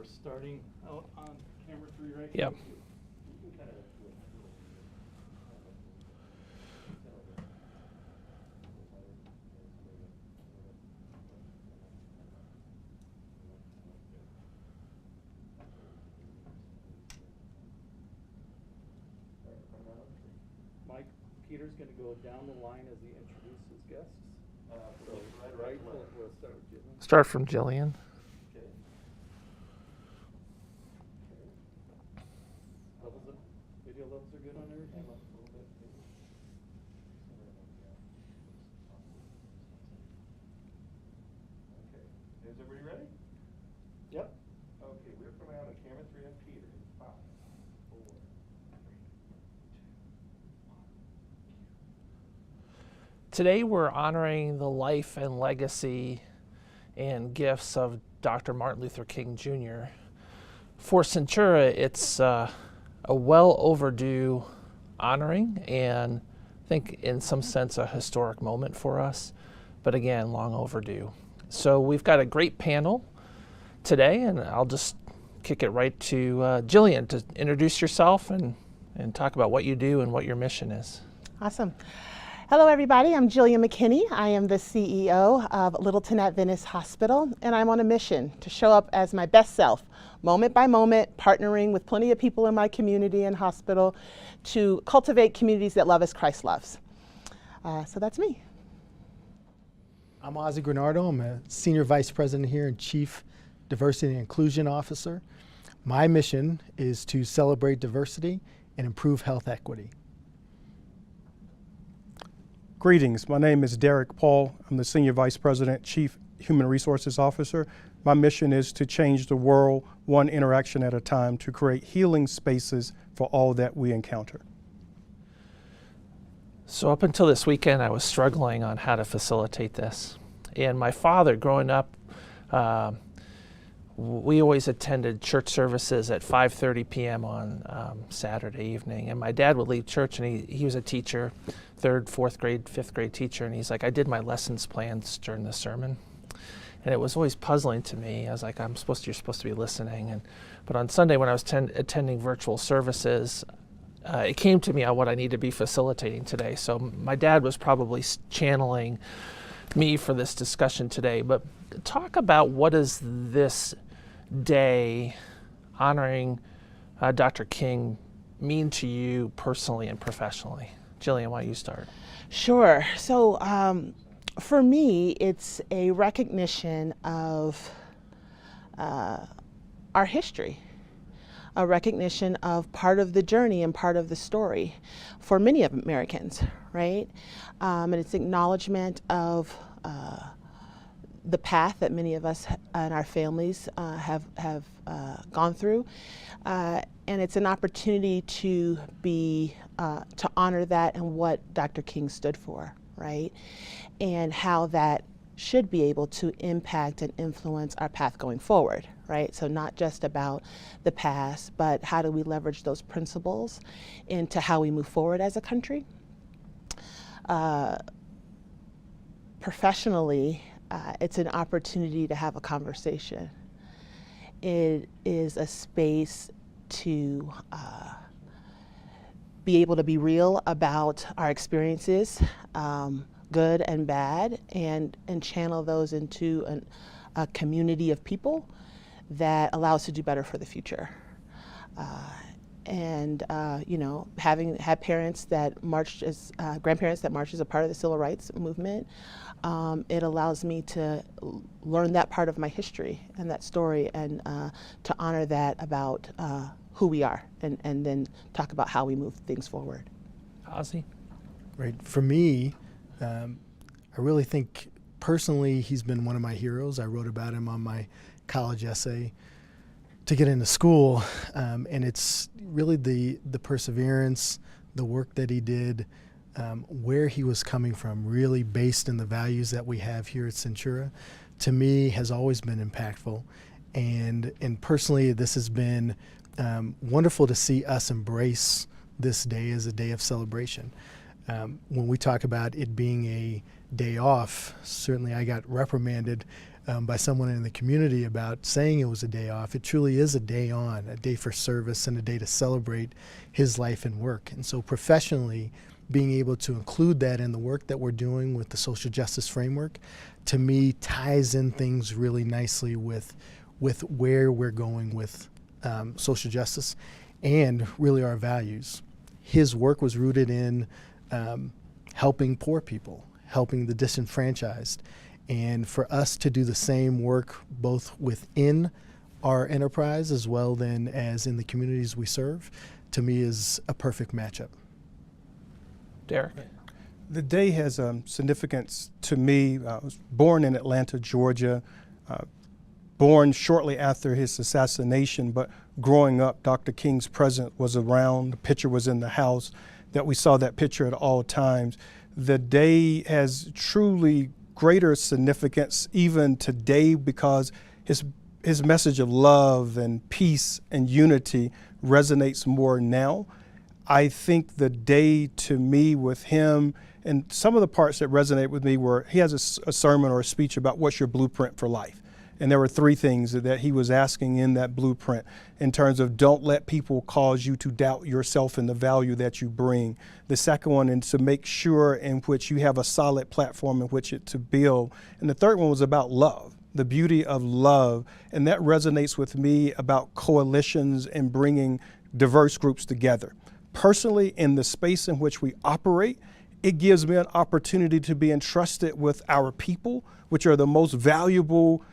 we're starting out on camera 3 right Yep. here. Mike Peter's going to go down the line as he introduces guests. So right, we'll start with Jillian. Start from Jillian. Okay. Video levels are good on everything? Okay, is everybody ready? Yep. Okay, we're coming out on camera 3 on Peter in 5, 4, 3, 2, 1. Today we're honoring the life and legacy and gifts of Dr. Martin Luther King Jr. For Centura, it's a well overdue honoring and I think in some sense a historic moment for us, but again, long overdue. So we've got a great panel today, and I'll just kick it right to Jillian to introduce yourself and talk about what you do and what your mission is. Awesome. Hello, everybody. I'm Jillian McKinney. I am the CEO of Littleton Adventist Hospital, and I'm on a mission to show up as my best self, moment by moment, partnering with plenty of people in my community and hospital to cultivate communities that love as Christ loves. So that's me. I'm Ozzie Granardo. I'm a Senior Vice President here and Chief Diversity and Inclusion Officer. My mission is to celebrate diversity and improve health equity. Greetings, my name is Derek Paul. I'm the Senior Vice President, Chief Human Resources Officer. My mission is to change the world one interaction at a time to create healing spaces for all that we encounter. So up until this weekend, I was struggling on how to facilitate this. And my father, growing up, we always attended church services at 5:30 p.m. on Saturday evening. And my dad would leave church, and he was a teacher, 3rd, 4th grade, 5th grade teacher. And he's like, I did my lessons plans during the sermon. And it was always puzzling to me. I was like, you're supposed to be listening. But on Sunday when I was attending virtual services, it came to me on what I need to be facilitating today. So my dad was probably channeling me for this discussion today. But talk about what is this day honoring Dr. King mean to you personally and professionally? Jillian, why don't you start? Sure. So for me, it's a recognition of our history, a recognition of part of the journey and part of the story for many of Americans, right? And it's acknowledgement of the path that many of us and our families have gone through, and it's an opportunity to honor that and what Dr. King stood for, right? And how that should be able to impact and influence our path going forward, right? So not just about the past, but how do we leverage those principles into how we move forward as a country? Professionally, it's an opportunity to have a conversation. It is a space to be able to be real about our experiences, good and bad, and channel those into a community of people that allow us to do better for the future. Having had parents that marched as grandparents that marched as a part of the civil rights movement, it allows me to learn that part of my history and that story, and to honor that about who we are, and then talk about how we move things forward. Ozzie? Right. For me, I really think personally he's been one of my heroes. I wrote about him on my college essay to get into school, and it's really the perseverance, the work that he did, where he was coming from, really based in the values that we have here at Centura, to me has always been impactful. And personally, this has been wonderful to see us embrace this day as a day of celebration. When we talk about it being a day off, certainly I got reprimanded by someone in the community about saying it was a day off. It truly is a day on, a day for service and a day to celebrate his life and work. And so professionally, being able to include that in the work that we're doing with the social justice framework, to me, ties in things really nicely with where we're going with social justice and really our values. His work was rooted in helping poor people, helping the disenfranchised. And for us to do the same work both within our enterprise as well then as in the communities we serve, to me is a perfect matchup. Derek? The day has significance to me. I was born in Atlanta, Georgia, born shortly after his assassination, but growing up, Dr. King's presence was around, the picture was in the house, that we saw that picture at all times. The day has truly greater significance even today because his message of love and peace and unity resonates more now. I think the day to me with him, and some of the parts that resonate with me were he has a sermon or a speech about what's your blueprint for life. And there were three things that he was asking in that blueprint in terms of don't let people cause you to doubt yourself and the value that you bring. The second one is to make sure in which you have a solid platform in which to build. And the third one was about love, the beauty of love. And that resonates with me about coalitions and bringing diverse groups together. Personally, in the space in which we operate, it gives me an opportunity to be entrusted with our people, which are the most valuable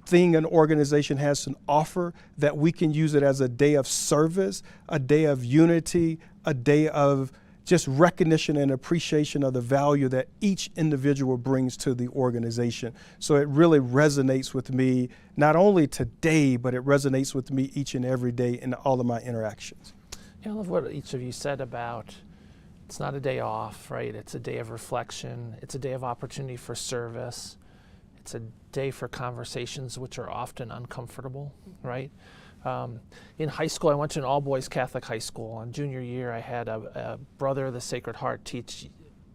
thing an organization has to offer, that we can use it as a day of service, a day of unity, a day of just recognition and appreciation of the value that each individual brings to the organization. So it really resonates with me, not only today, but it resonates with me each and every day in all of my interactions. Yeah, I love what each of you said about it's not a day off, right? It's a day of reflection. It's a day of opportunity for service. It's a day for conversations which are often uncomfortable, right? In high school, I went to an all-boys Catholic high school. In junior year, I had a brother of the Sacred Heart teach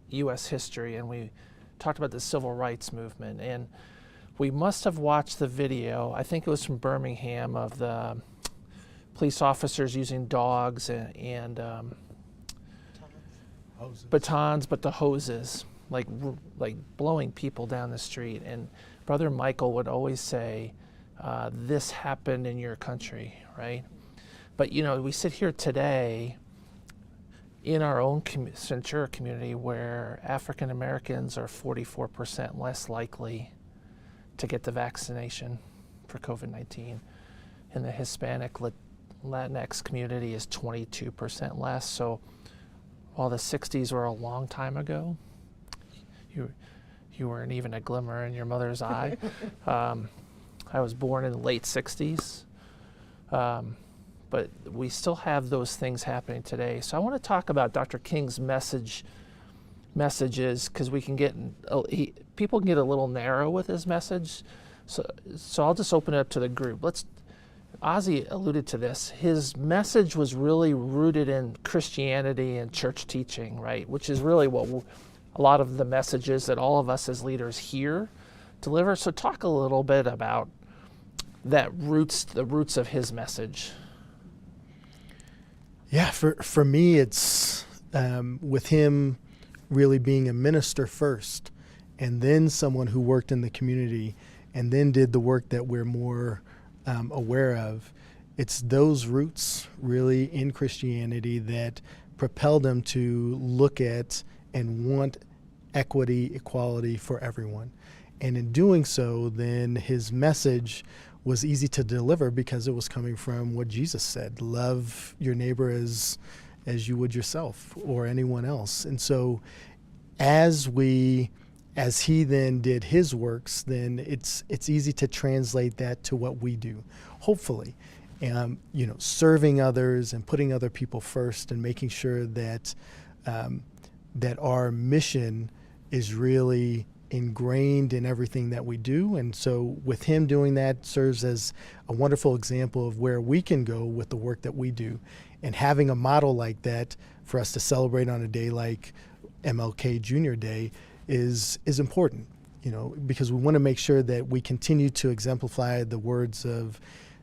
U.S. history, and we talked about the civil rights movement. And we must have watched the video, I think it was from Birmingham, of the police officers using dogs and batons, but the hoses, like blowing people down the street. And Brother Michael would always say, this happened in your country, right? But you know, we sit here today in our own Centura community where African Americans are 44% less likely to get the vaccination for COVID-19. And the Hispanic Latinx community is 22% less. So while the 60s were a long time ago, you weren't even a glimmer in your mother's eye. I was born in the late 60s, but we still have those things happening today. So I want to talk about Dr. King's messages, because we can get people can get a little narrow with his message. So I'll just open it up to the group. Ozzy alluded to this. His message was really rooted in Christianity and church teaching, right? Which is really what a lot of the messages that all of us as leaders here deliver. So talk a little bit about the roots of his message. Yeah, for me, it's with him really being a minister first, and then someone who worked in the community, and then did the work that we're more aware of. It's those roots really in Christianity that propelled him to look at and want equity, equality for everyone. And in doing so, then his message was easy to deliver because it was coming from what Jesus said: love your neighbor as you would yourself or anyone else. And so as he then did his works, then it's easy to translate that to what we do, hopefully. Serving others and putting other people first and making sure that that our mission is really ingrained in everything that we do. And so with him doing that serves as a wonderful example of where we can go with the work that we do. And having a model like that for us to celebrate on a day like MLK Junior Day is important. because we want to make sure that we continue to exemplify the words of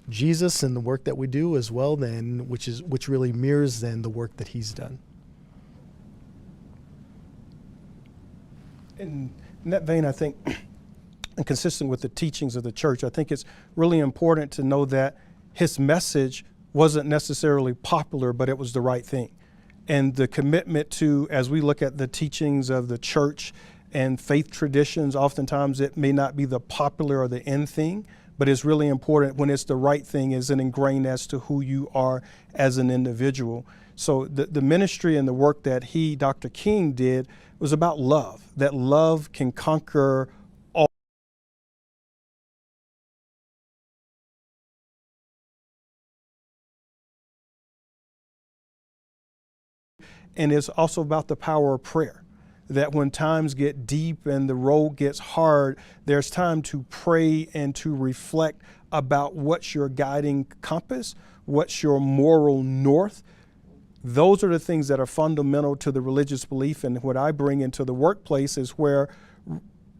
Jesus and the work that we do as well, then, which really mirrors then the work that he's done. In that vein, I think, and consistent with the teachings of the church, I think it's really important to know that his message wasn't necessarily popular, but it was the right thing. And the commitment to, as we look at the teachings of the church and faith traditions, oftentimes it may not be the popular or the in thing, but it's really important when it's the right thing, is it ingrained as to who you are as an individual. So the ministry and the work that Dr. King, did was about love, that love can conquer all. And it's also about the power of prayer, that when times get deep and the road gets hard, there's time to pray and to reflect about what's your guiding compass, what's your moral north. Those are the things that are fundamental to the religious belief. And what I bring into the workplace is where,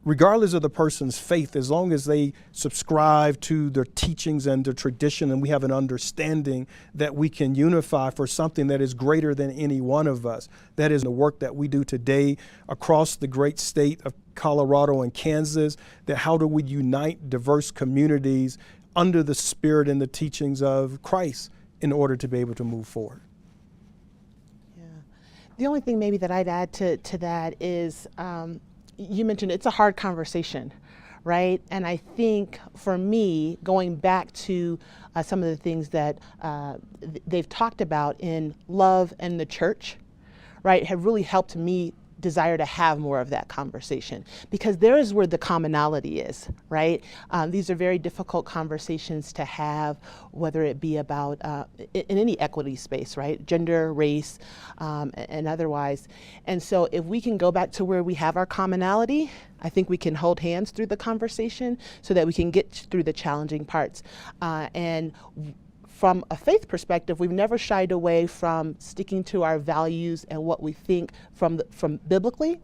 regardless of the person's faith, as long as they subscribe to their teachings and their tradition, and we have an understanding that we can unify for something that is greater than any one of us. That is the work that we do today across the great state of Colorado and Kansas, that how do we unite diverse communities under the spirit and the teachings of Christ in order to be able to move forward. The only thing maybe that I'd add to that is, you mentioned it's a hard conversation, right? And I think for me, going back to some of the things that they've talked about in love and the church, right, have really helped me desire to have more of that conversation, because there is where the commonality is, right? These are very difficult conversations to have, whether it be about in any equity space, right? Gender, race, and otherwise. And so if we can go back to where we have our commonality, I think we can hold hands through the conversation so that we can get through the challenging parts. And from a faith perspective, we've never shied away from sticking to our values and what we think from biblically.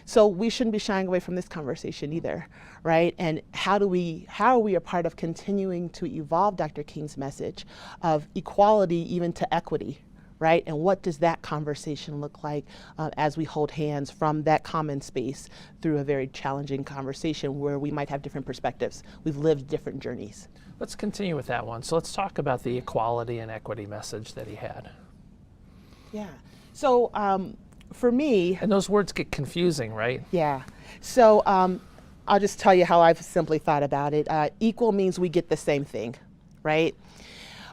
So we shouldn't be shying away from this conversation either, right? And how are we a part of continuing to evolve Dr. King's message of equality even to equity, right? And what does that conversation look like as we hold hands from that common space through a very challenging conversation where we might have different perspectives. We've lived different journeys. Let's continue with that one. So let's talk about the equality and equity message that he had. Yeah. So for me... And those words get confusing, right? Yeah. So I'll just tell you how I've simply thought about it. Equal means we get the same thing, right?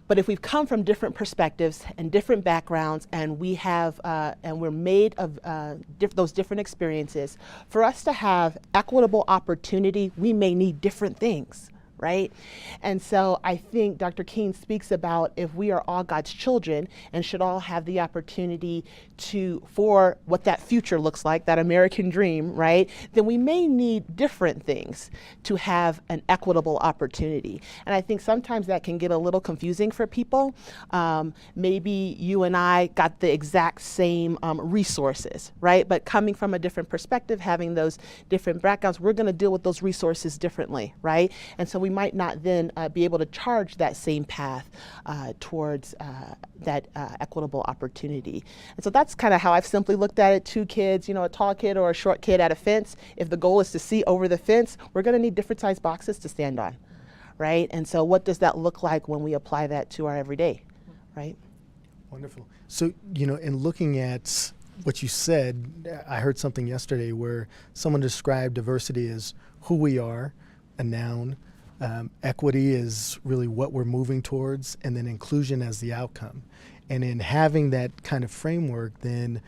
But if we've come from different perspectives and different backgrounds, and we have, and we're made of those different experiences, for us to have equitable opportunity, we may need different things, right? And so I think Dr. King speaks about if we are all God's children and should all have the opportunity for what that future looks like, that American dream, right? Then we may need different things to have an equitable opportunity. And I think sometimes that can get a little confusing for people. Maybe you and I got the exact same resources, right? But coming from a different perspective, having those different backgrounds, we're going to deal with those resources differently, right? And so we might not then be able to charge that same path towards that equitable opportunity. And so that's kind of how I've simply looked at it. Two kids, a tall kid or a short kid at a fence. If the goal is to see over the fence, we're going to need different size boxes to stand on, right? And so what does that look like when we apply that to our everyday, right? Wonderful. So, in looking at what you said, I heard something yesterday where someone described diversity as who we are, a noun. Equity is really what we're moving towards, and then inclusion as the outcome. And in having that kind of framework, then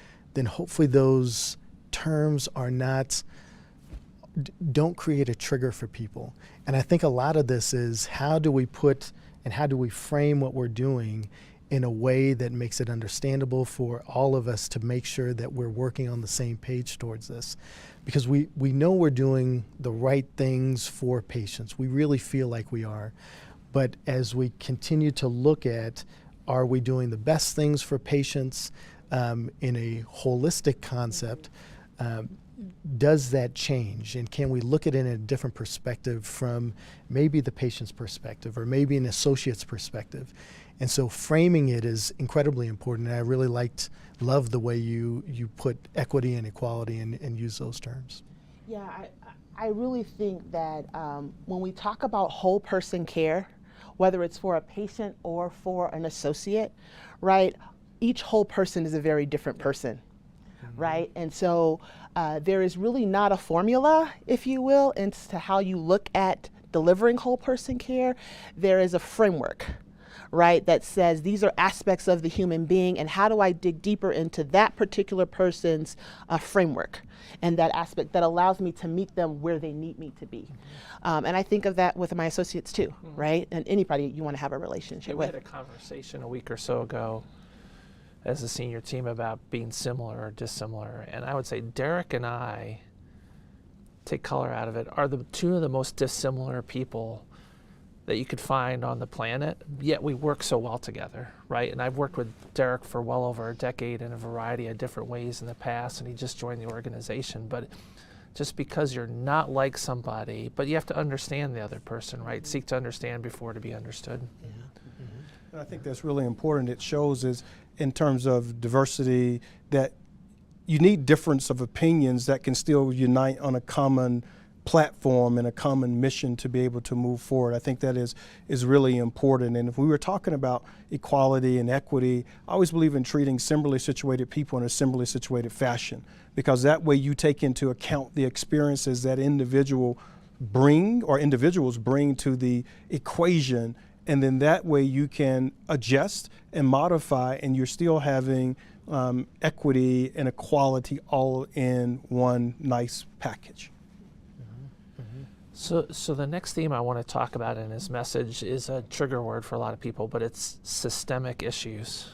hopefully those terms are don't create a trigger for people. And I think a lot of this is how do we frame what we're doing in a way that makes it understandable for all of us to make sure that we're working on the same page towards this. Because we know we're doing the right things for patients. We really feel like we are. But as we continue to look at, are we doing the best things for patients in a holistic concept, does that change, and can we look at it in a different perspective from maybe the patient's perspective or maybe an associate's perspective? And so framing it is incredibly important. And I really love the way you put equity and equality and use those terms. Yeah, I really think that when we talk about whole person care, whether it's for a patient or for an associate, right, each whole person is a very different person, right? And so there is really not a formula, if you will, as to how you look at delivering whole person care. There is a framework, right, that says these are aspects of the human being, and how do I dig deeper into that particular person's framework and that aspect that allows me to meet them where they need me to be. And I think of that with my associates too, right? And anybody you want to have a relationship We with. had a conversation a week or so ago as a senior team about being similar or dissimilar, and I would say Derek and I, take color out of it, are the two of the most dissimilar people that you could find on the planet, yet we work so well together, right? And I've worked with Derek for well over a decade in a variety of different ways in the past, and he just joined the organization. But just because you're not like somebody, but you have to understand the other person, right? Seek to understand before to be understood. And I think that's really important. It shows is in terms of diversity that you need difference of opinions that can still unite on a common platform and a common mission to be able to move forward. I think that is really important. And if we were talking about equality and equity, I always believe in treating similarly situated people in a similarly situated fashion, because that way you take into account the experiences that individuals bring to the equation, and then that way you can adjust and modify, and you're still having equity and equality all in one nice package. So the next theme I want to talk about in his message is a trigger word for a lot of people, but it's systemic issues.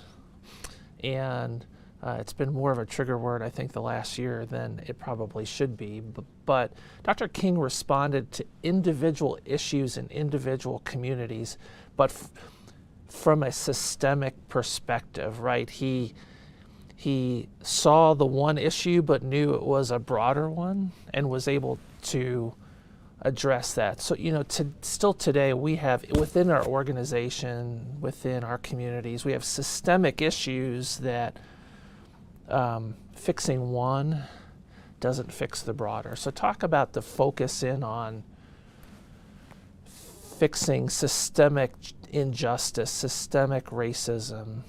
And it's been more of a trigger word, I think, the last year than it probably should be. But Dr. King responded to individual issues in individual communities, but from a systemic perspective, right? He saw the one issue, but knew it was a broader one and was able to address that. So, still today we have within our organization, within our communities, we have systemic issues that fixing one doesn't fix the broader. So talk about the focus in on fixing systemic injustice, systemic racism.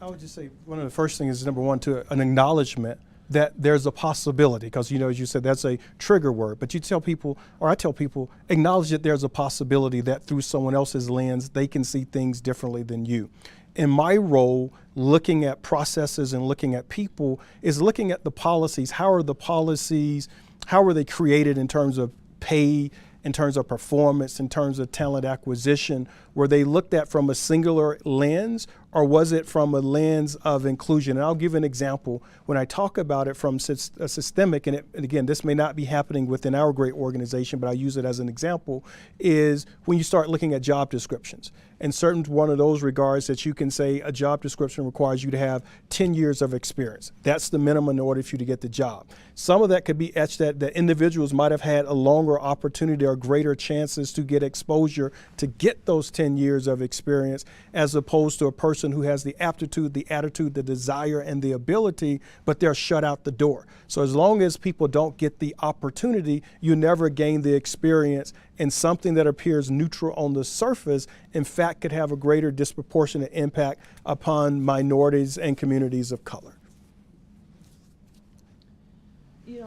I would just say one of the first things is, number one, an acknowledgement that there's a possibility, because as you said, that's a trigger word, but you tell people, or I tell people, acknowledge that there's a possibility that through someone else's lens, they can see things differently than you. In my role, looking at processes and looking at people is looking at the policies. How are the policies, how were they created in terms of pay, in terms of performance, in terms of talent acquisition? Were they looked at from a singular lens, or was it from a lens of inclusion? And I'll give an example. When I talk about it from a systemic, and again, this may not be happening within our great organization, but I use it as an example, is when you start looking at job descriptions. And certain one of those regards that you can say a job description requires you to have 10 years of experience. That's the minimum in order for you to get the job. Some of that could be etched that individuals might have had a longer opportunity or greater chances to get exposure to get those 10 years of experience, as opposed to a person who has the aptitude, the attitude, the desire, and the ability, but they're shut out the door. So as long as people don't get the opportunity, you never gain the experience, and something that appears neutral on the surface, in fact, could have a greater disproportionate impact upon minorities and communities of color.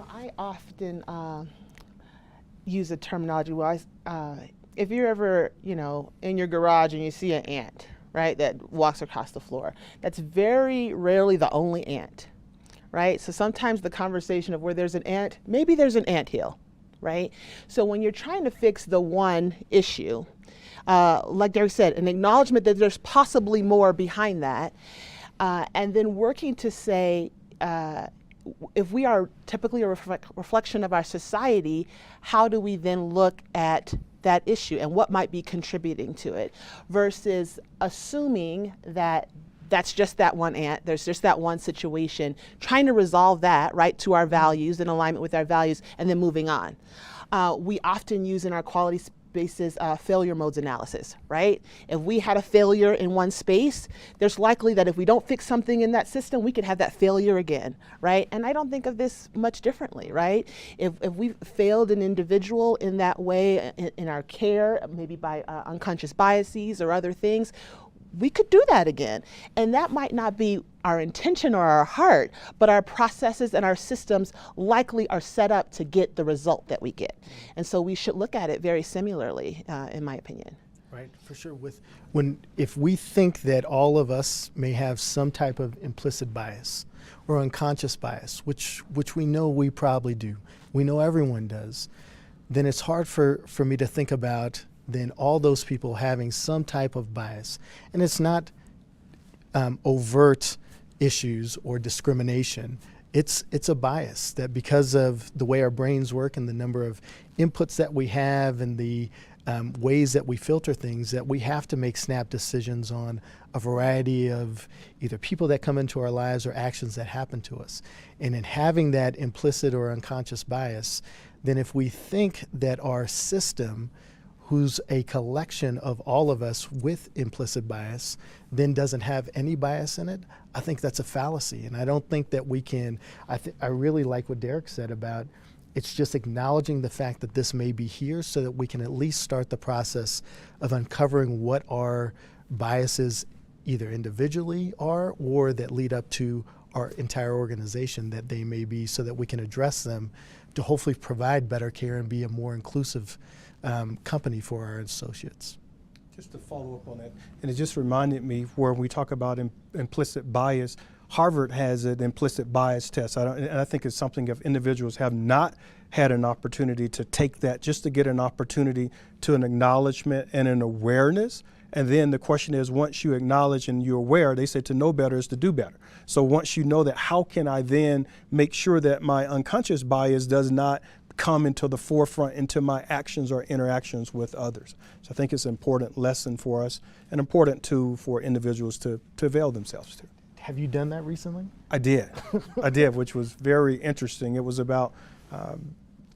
I often use a terminology where if you're ever, in your garage and you see an ant, right, that walks across the floor, that's very rarely the only ant, right? So sometimes the conversation of where there's an ant, maybe there's an anthill, right? So when you're trying to fix the one issue, like Derek said, an acknowledgement that there's possibly more behind that, and then working to say, if we are typically a reflection of our society, how do we then look at that issue and what might be contributing to it, versus assuming that that's just that one aunt, there's just that one situation, trying to resolve that, right, to our values, in alignment with our values, and then moving on. We often use in our quality spaces failure modes analysis, right? If we had a failure in one space, there's likely that if we don't fix something in that system, we could have that failure again, right? And I don't think of this much differently, right? If we failed an individual in that way in our care, maybe by unconscious biases or other things, we could do that again. And that might not be our intention or our heart, but our processes and our systems likely are set up to get the result that we get. And so we should look at it very similarly, in my opinion. Right, for sure. If we think that all of us may have some type of implicit bias or unconscious bias, which we know we probably do, we know everyone does, then it's hard for me to think about then all those people having some type of bias. And it's not overt issues or discrimination. It's a bias that because of the way our brains work and the number of inputs that we have and the ways that we filter things, that we have to make snap decisions on a variety of either people that come into our lives or actions that happen to us. And in having that implicit or unconscious bias, then if we think that our system, who's a collection of all of us with implicit bias, then doesn't have any bias in it, I think that's a fallacy. And I don't think that we can, I really like what Derek said about it's just acknowledging the fact that this may be here so that we can at least start the process of uncovering what our biases either individually are or that lead up to our entire organization that they may be, so that we can address them to hopefully provide better care and be a more inclusive company for our associates. Just to follow up on that, and it just reminded me where we talk about implicit bias, Harvard has an implicit bias test. And I think it's something if individuals have not had an opportunity to take that, just to get an opportunity to an acknowledgement and an awareness. And then the question is, once you acknowledge and you're aware, they say to know better is to do better. So once you know that, how can I then make sure that my unconscious bias does not come into the forefront into my actions or interactions with others? So I think it's an important lesson for us and important too for individuals to avail themselves to. Have you done that recently? I did, which was very interesting. It was about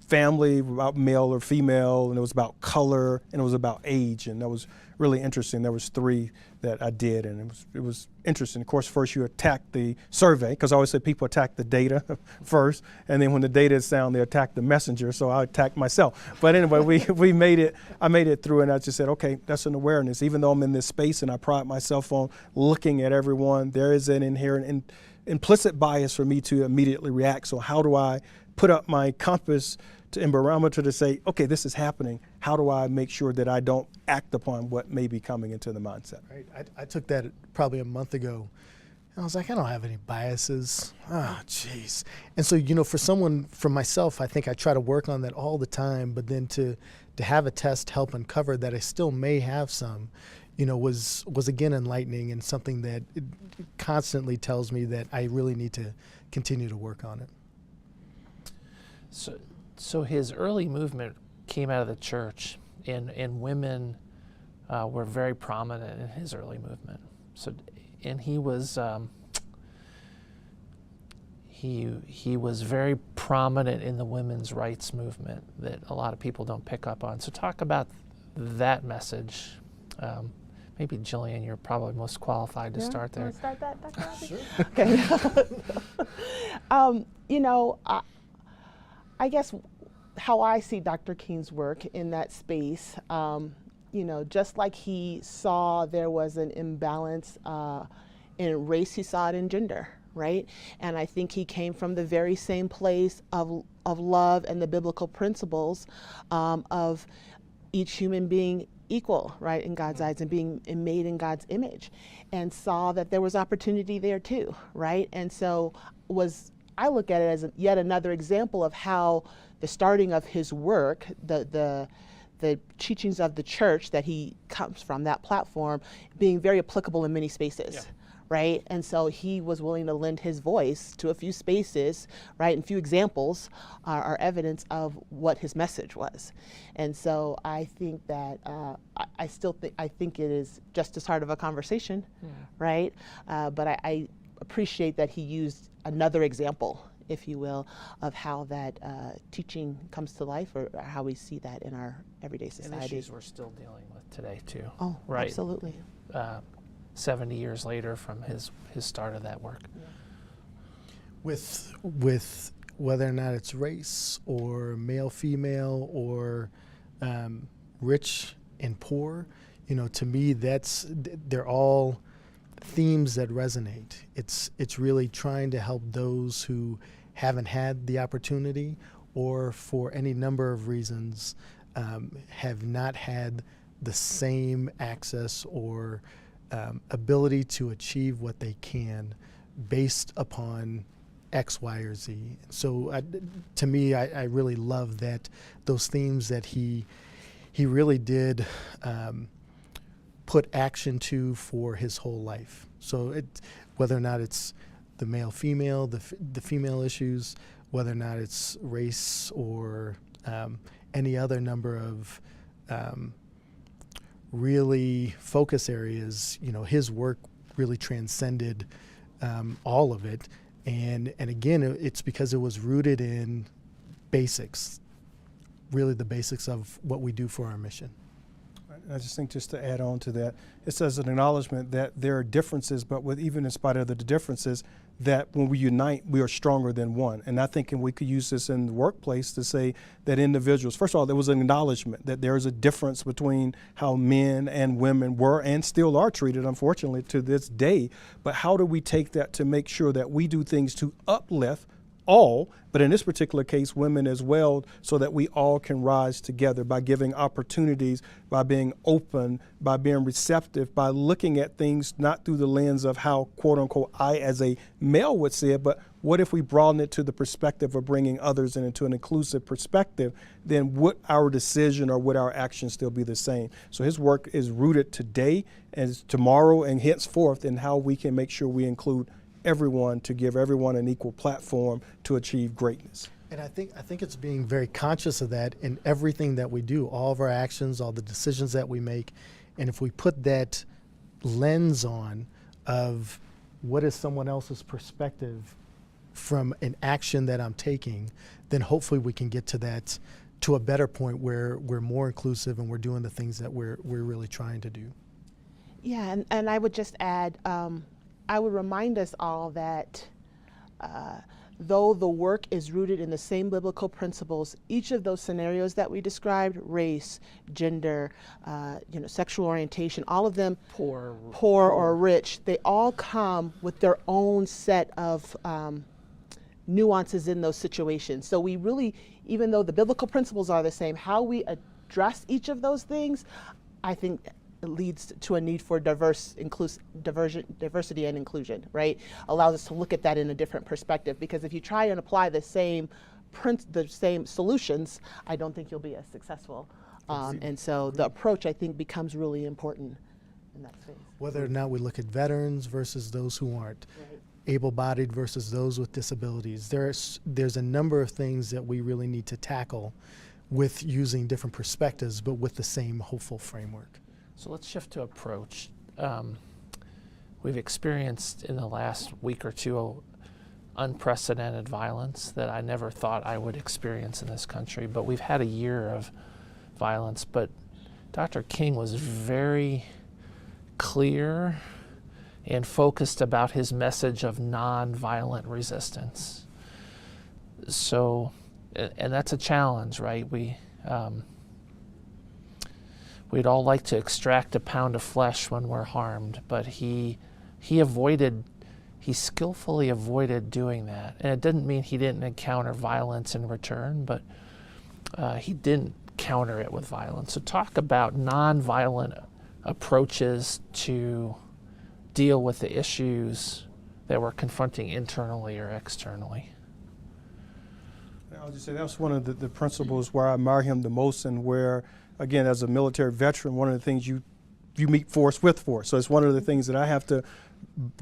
family, about male or female, and it was about color, and it was about age, and that was really interesting. There was 3 that I did, and it was interesting. Of course, first you attack the survey, because I always say people attack the data first, and then when the data is sound, they attack the messenger, so I attacked myself. But anyway, I made it through, and I just said, okay, that's an awareness. Even though I'm in this space and I pride myself on looking at everyone, there is an inherent implicit bias for me to immediately react. So how do I put up my compass and barometer to say, okay, this is happening. How do I make sure that I don't act upon what may be coming into the mindset? Right. I took that probably a month ago. And I was like, I don't have any biases. Jeez. And so, for myself, I think I try to work on that all the time. But then to have a test help uncover that I still may have some, was again enlightening and something that it constantly tells me that I really need to continue to work on it. So his early movement came out of the church, and women were very prominent in his early movement. So, and he was he was very prominent in the women's rights movement that a lot of people don't pick up on. So talk about that message. Maybe Jillian, you're probably most qualified to start there. Want to start that, Dr. Robbie? Sure. Okay. I guess how I see Dr. King's work in that space, just like he saw there was an imbalance in race, he saw it in gender, right? And I think he came from the very same place of love and the biblical principles of each human being equal, right, in God's eyes, and being made in God's image, and saw that there was opportunity there too, right? And so I look at it as yet another example of how the starting of his work, the teachings of the church that he comes from, that platform, being very applicable in many spaces, right? And so he was willing to lend his voice to a few spaces, right? And few examples are evidence of what his message was. And so I think that I think it is just as hard of a conversation, right? But I appreciate that he used another example, if you will, of how that teaching comes to life, or how we see that in our everyday society. And issues we're still dealing with today too. Oh, right. Absolutely. 70 years later from his start of that work. Yeah. With whether or not it's race or male, female, or rich and poor, to me they're all themes that resonate. It's really trying to help those who haven't had the opportunity, or for any number of reasons have not had the same access or ability to achieve what they can based upon X, Y, or Z. So to me, I really love that those themes that he really did put action to for his whole life. So whether or not it's the male, female, the female issues, whether or not it's race or any other number of really focus areas, his work really transcended all of it. And again, it's because it was rooted in basics, really the basics of what we do for our mission. I just think, just to add on to that, it says an acknowledgement that there are differences, but even in spite of the differences, that when we unite, we are stronger than one. And I think, and we could use this in the workplace to say that individuals, first of all, there was an acknowledgement that there is a difference between how men and women were and still are treated, unfortunately, to this day. But how do we take that to make sure that we do things to uplift all, but in this particular case, women as well, so that we all can rise together by giving opportunities, by being open, by being receptive, by looking at things not through the lens of how, quote unquote, I as a male would say it, but what if we broaden it to the perspective of bringing others into an inclusive perspective, then would our decision or would our action still be the same? So his work is rooted today as tomorrow and henceforth in how we can make sure we include everyone, to give everyone an equal platform to achieve greatness. And I think it's being very conscious of that in everything that we do, all of our actions, all the decisions that we make. And if we put that lens on of what is someone else's perspective from an action that I'm taking, then hopefully we can get to a better point where we're more inclusive and we're doing the things that we're really trying to do. Yeah, and I would just add, I would remind us all that though the work is rooted in the same biblical principles, each of those scenarios that we described, race, gender, sexual orientation, all of them, poor or rich, they all come with their own set of nuances in those situations. So we really, even though the biblical principles are the same, how we address each of those things, I think it leads to a need for diversity and inclusion, right? Allows us to look at that in a different perspective, because if you try and apply the same solutions, I don't think you'll be as successful. And so the approach, I think, becomes really important in that space. Whether or not we look at veterans versus those who aren't, right, able-bodied versus those with disabilities, there's a number of things that we really need to tackle with using different perspectives, but with the same hopeful framework. So let's shift to approach. We've experienced in the last week or two unprecedented violence that I never thought I would experience in this country, but we've had a year of violence. But Dr. King was very clear and focused about his message of nonviolent resistance. So, and that's a challenge, right? We'd all like to extract a pound of flesh when we're harmed, but he skillfully avoided doing that. And it didn't mean he didn't encounter violence in return, but he didn't counter it with violence. So talk about nonviolent approaches to deal with the issues that we're confronting internally or externally. I'll just say that's one of the principles where I admire him the most, and where, again, as a military veteran, one of the things you meet force with force. So it's one of the things that I have to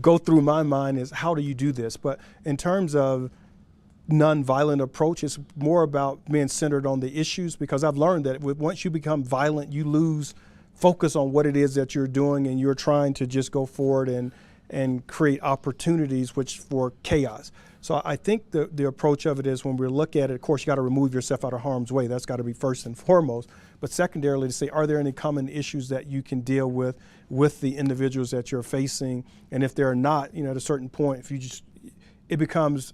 go through my mind is, how do you do this? But in terms of nonviolent approach, it's more about being centered on the issues, because I've learned that once you become violent, you lose focus on what it is that you're doing, and you're trying to just go forward and create opportunities for chaos. So I think the approach of it is, when we look at it, of course, you got to remove yourself out of harm's way. That's got to be first and foremost. But secondarily, to say, are there any common issues that you can deal with the individuals that you're facing? And if there are not, at a certain point, it becomes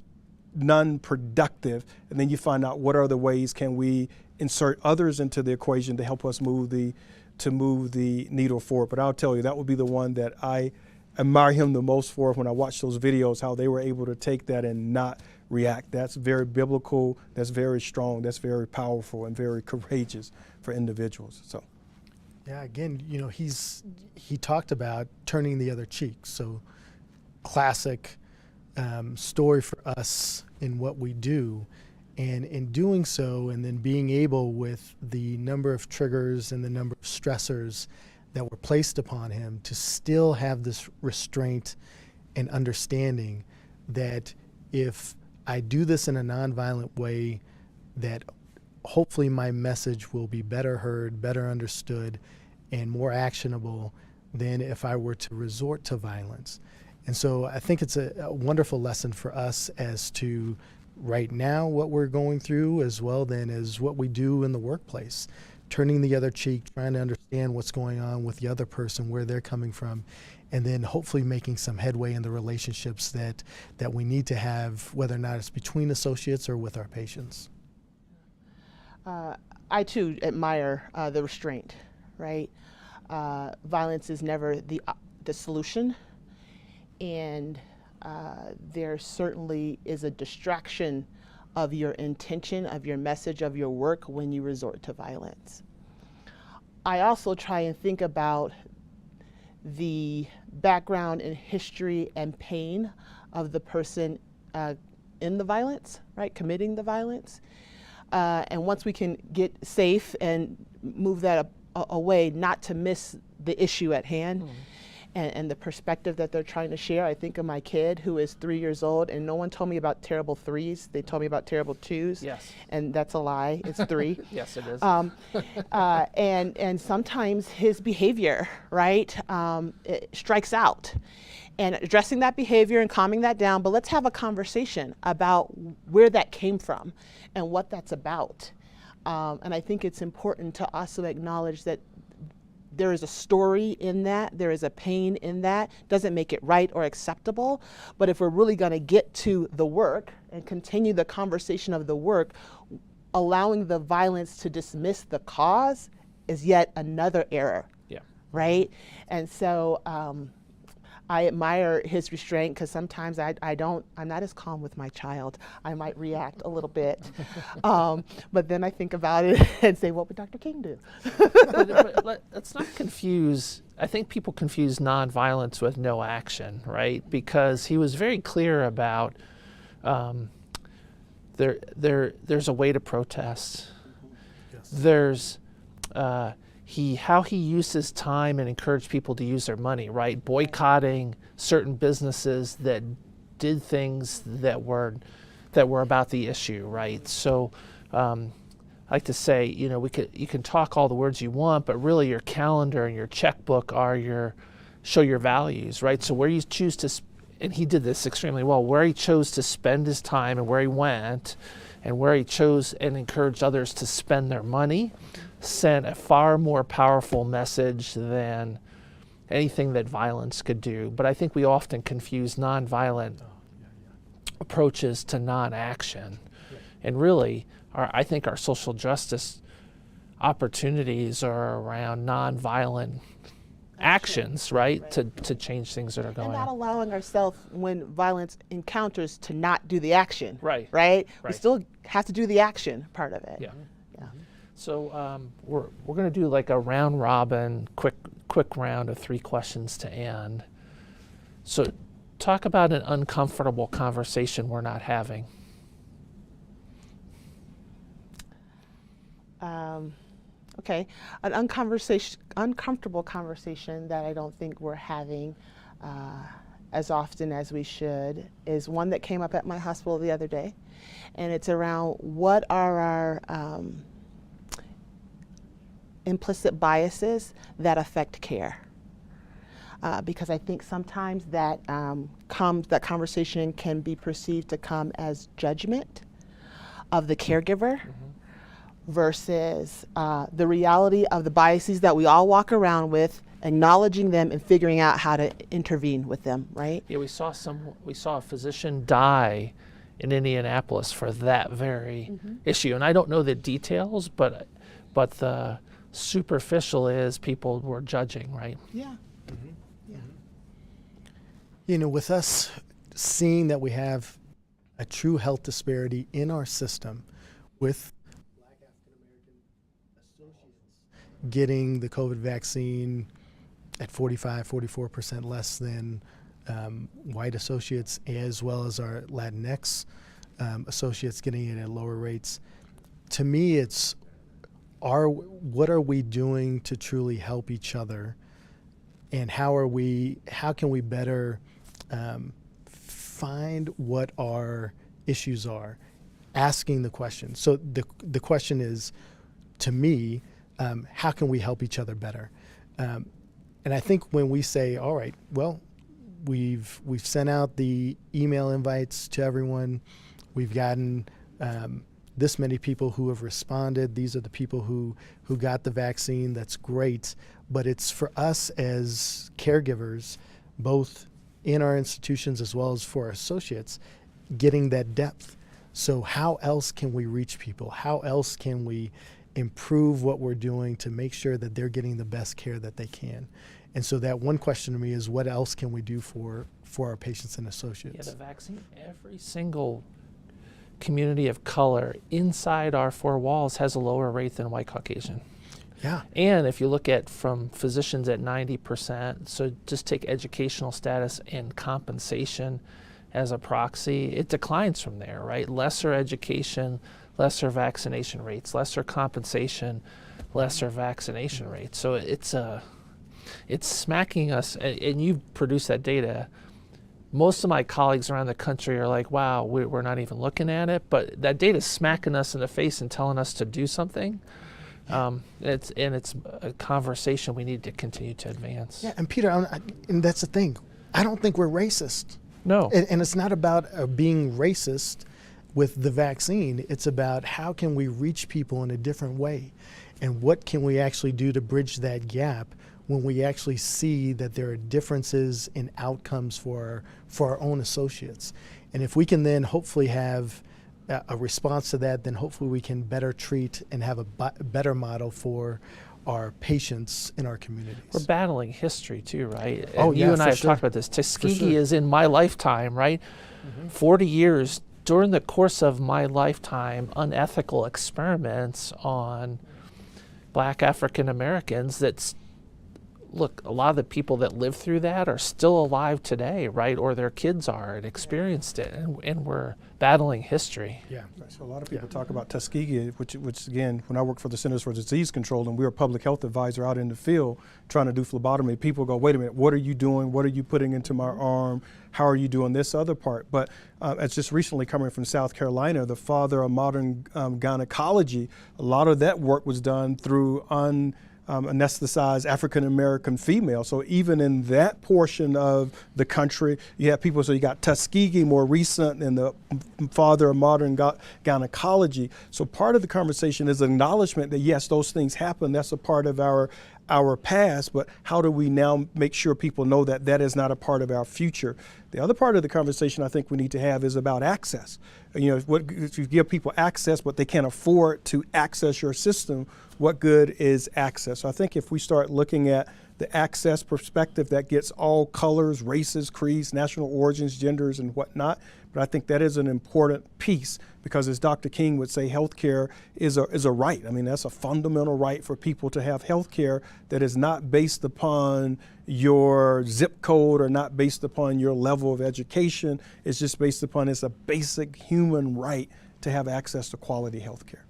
non-productive, and then you find out what other ways can we insert others into the equation to help us move the needle forward. But I'll tell you, that would be the one that I admire him the most for, when I watch those videos, how they were able to take that and not react. That's very biblical, that's very strong, that's very powerful, and very courageous for individuals. So, yeah, again, he talked about turning the other cheek. So, classic story for us in what we do, and in doing so, and then being able, with the number of triggers and the number of stressors that were placed upon him, to still have this restraint and understanding that if I do this in a nonviolent way, that hopefully my message will be better heard, better understood, and more actionable than if I were to resort to violence. And so I think it's a wonderful lesson for us as to right now what we're going through, as well then as what we do in the workplace. Turning the other cheek, trying to understand what's going on with the other person, where they're coming from, and then hopefully making some headway in the relationships that we need to have, whether or not it's between associates or with our patients. I too admire the restraint, right? Violence is never the solution, and there certainly is a distraction of your intention, of your message, of your work when you resort to violence. I also try and think about the background and history and pain of the person in the violence, right, committing the violence. And once we can get safe and move that away, not to miss the issue at hand. And the perspective that they're trying to share. I think of my kid who is 3 years old, and no one told me about terrible threes. They told me about terrible twos. Yes. And that's a lie. It's 3. Yes, it is. And sometimes his behavior, right, it strikes out. And addressing that behavior and calming that down, but let's have a conversation about where that came from and what that's about. And I think it's important to also acknowledge that there is a story in that, there is a pain in that, doesn't make it right or acceptable. But if we're really going to get to the work and continue the conversation of the work, allowing the violence to dismiss the cause is yet another error. Yeah. Right? And so I admire his restraint, because sometimes I'm not as calm with my child. I might react a little bit. But then I think about it and say, what would Dr. King do? but let's not confuse, I think people confuse nonviolence with no action, right? Because he was very clear about there's a way to protest. Yes. There's how he used his time and encouraged people to use their money, right? Boycotting certain businesses that did things that were about the issue, right? So I like to say, you can talk all the words you want, but really your calendar and your checkbook show your values, right? So where you choose to, and he did this extremely well, where he chose to spend his time and where he went, and where he chose and encouraged others to spend their money, sent a far more powerful message than anything that violence could do. But I think we often confuse nonviolent approaches to non-action. And really, I think our social justice opportunities are around nonviolent actions, right? To change things that are going And not on. allowing ourselves, when violence encounters, to not do the action. Right. Right? We Right. still have to do the action part of it. Yeah. Yeah. So we're going to do like a round robin, quick round of 3 questions to end. So talk about an uncomfortable conversation we're not having. Okay, an uncomfortable conversation that I don't think we're having as often as we should is one that came up at my hospital the other day, and it's around what are our implicit biases that affect care. Because I think sometimes that that conversation can be perceived to come as judgment of the caregiver versus the reality of the biases that we all walk around with, acknowledging them and figuring out how to intervene with them, right? Yeah, we saw a physician die in Indianapolis for that very issue, and I don't know the details, but the superficial is people were judging, right? Yeah. You know, with us seeing that we have a true health disparity in our system with Black African American associates getting the COVID vaccine at 44% less than white associates, as well as our Latinx associates getting it at lower rates. To me, it's what are we doing to truly help each other, and how can we better find what our issues are, asking the question. So the question is, to me, how can we help each other better? And I think when we say, all right, well, we've sent out the email invites to everyone, we've gotten this many people who have responded, these are the people who got the vaccine, that's great, but it's for us as caregivers, both in our institutions as well as for our associates, getting that depth. So how else can we reach people? How else can we improve what we're doing to make sure that they're getting the best care that they can? And so that one question to me is, what else can we do for our patients and associates? Yeah, the vaccine, every single community of color inside our four walls has a lower rate than white Caucasian. Yeah. And if you look at from physicians at 90%, so just take educational status and compensation as a proxy, it declines from there, right? Lesser education, lesser vaccination rates, lesser compensation, lesser vaccination rates. So it's smacking us, and you've produced that data. Most of my colleagues around the country are like, wow, we're not even looking at it, but that data is smacking us in the face and telling us to do something. It's a conversation we need to continue to advance. Yeah, and Peter, and that's the thing. I don't think we're racist. No. And it's not about being racist with the vaccine. It's about how can we reach people in a different way, and what can we actually do to bridge that gap when we actually see that there are differences in outcomes for our own associates. And if we can then hopefully have a response to that, then hopefully we can better treat and have a better model for our patients in our communities. We're battling history too, right? Oh, and yeah, you and I for have sure. talked about this. Tuskegee For sure. is in my lifetime, right? 40 years, during the course of my lifetime, unethical experiments on Black African Americans look, a lot of the people that lived through that are still alive today, right? Or their kids are and experienced it, and we're battling history. Yeah. So a lot of people talk about Tuskegee, which again, when I worked for the Centers for Disease Control and we were a public health advisor out in the field trying to do phlebotomy, people go, wait a minute, what are you doing? What are you putting into my arm? How are you doing this other part? But it's just recently coming from South Carolina, the father of modern gynecology, a lot of that work was done through anesthetized African-American female. So even in that portion of the country, you have people, so you got Tuskegee more recent and the father of modern gynecology. So part of the conversation is acknowledgement that yes, those things happen. That's a part of our past, but how do we now make sure people know that that is not a part of our future? The other part of the conversation I think we need to have is about access. You know, if you give people access, but they can't afford to access your system, what good is access? So I think if we start looking at the access perspective that gets all colors, races, creeds, national origins, genders, and whatnot, but I think that is an important piece because, as Dr. King would say, healthcare is a right. I mean, that's a fundamental right for people to have healthcare that is not based upon your zip code or not based upon your level of education. It's just based upon it's a basic human right to have access to quality healthcare.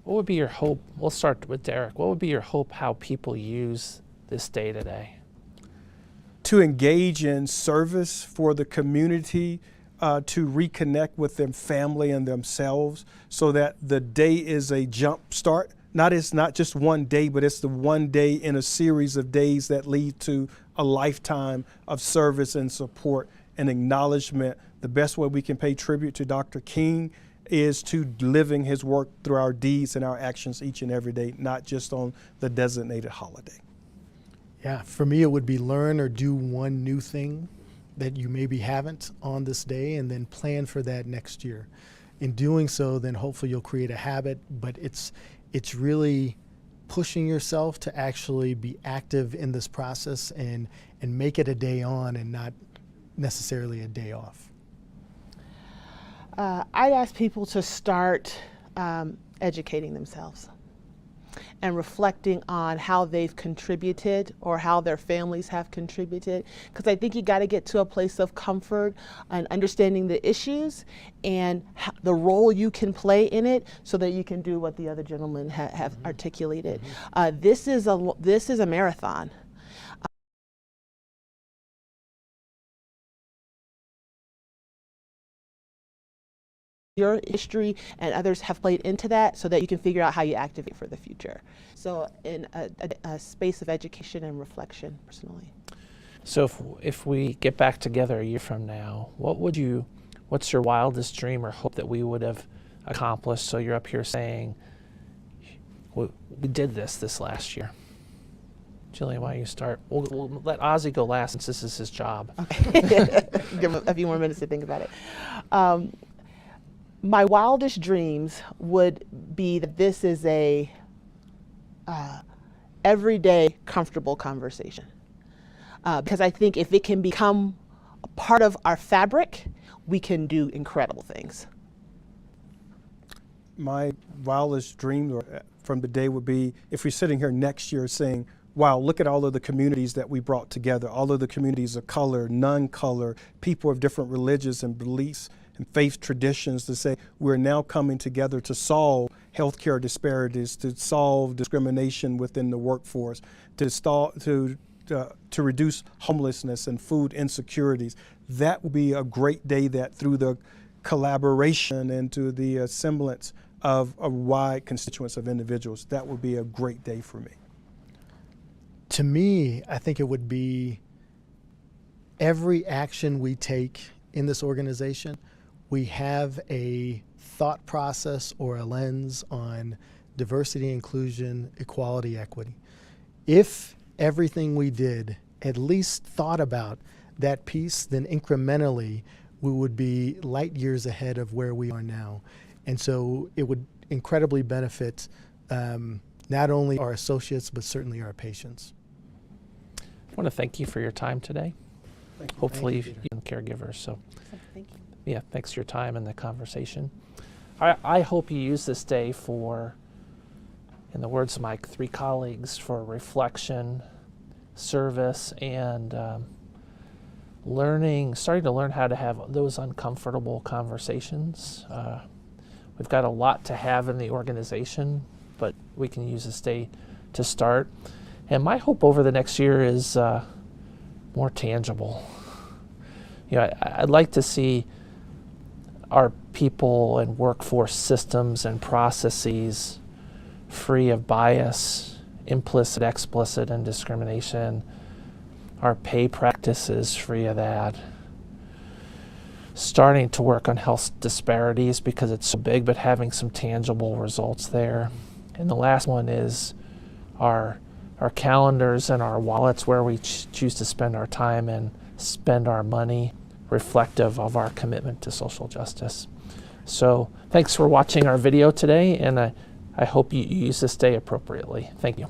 What would be your hope? We'll start with Derek. What would be your hope how people use this day today? to engage in service for the community, to reconnect with their family and themselves, so that the day is a jump start. It's not just one day, but it's the one day in a series of days that lead to a lifetime of service and support and acknowledgement. The best way we can pay tribute to Dr. King is to living his work through our deeds and our actions each and every day, not just on the designated holiday. Yeah, for me, it would be learn or do one new thing that you maybe haven't on this day, and then plan for that next year. In doing so, then hopefully you'll create a habit, but it's really pushing yourself to actually be active in this process and make it a day on and not necessarily a day off. I'd ask people to start educating themselves and reflecting on how they've contributed or how their families have contributed. Because I think you got to get to a place of comfort and understanding the issues and the role you can play in it, so that you can do what the other gentlemen have articulated. This is a marathon. Your history and others have played into that, so that you can figure out how you activate for the future. So in a space of education and reflection, personally. So if we get back together a year from now, what's your wildest dream or hope that we would have accomplished? So you're up here saying, we did this last year. Jillian, why don't you start? We'll let Ozzy go last, since this is his job. Okay. Give him a few more minutes to think about it. My wildest dreams would be that this is a everyday comfortable conversation. Because I think if it can become a part of our fabric, we can do incredible things. My wildest dream from the day would be if we're sitting here next year saying, wow, look at all of the communities that we brought together, all of the communities of color, non-color, people of different religions and beliefs and faith traditions, to say we're now coming together to solve healthcare disparities, to solve discrimination within the workforce, to reduce homelessness and food insecurities. That would be a great day, that through the collaboration and to the semblance of a wide constituents of individuals, that would be a great day for me. To me, I think it would be every action we take in this organization, we have a thought process or a lens on diversity, inclusion, equality, equity. If everything we did at least thought about that piece, then incrementally we would be light years ahead of where we are now. And so it would incredibly benefit not only our associates, but certainly our patients. I want to thank you for your time today. Hopefully you and caregivers. So Thank you. yeah, thanks for your time and the conversation. I hope you use this day for, in the words of my three colleagues, for reflection, service, and starting to learn how to have those uncomfortable conversations. We've got a lot to have in the organization, but we can use this day to start. And my hope over the next year is more tangible. I'd like to see our people and workforce systems and processes free of bias, implicit, explicit, and discrimination. Our pay practices free of that. Starting to work on health disparities because it's so big, but having some tangible results there. And the last one is our calendars and our wallets, where we choose to spend our time and spend our money, reflective of our commitment to social justice. So thanks for watching our video today, and I hope you use this day appropriately. Thank you.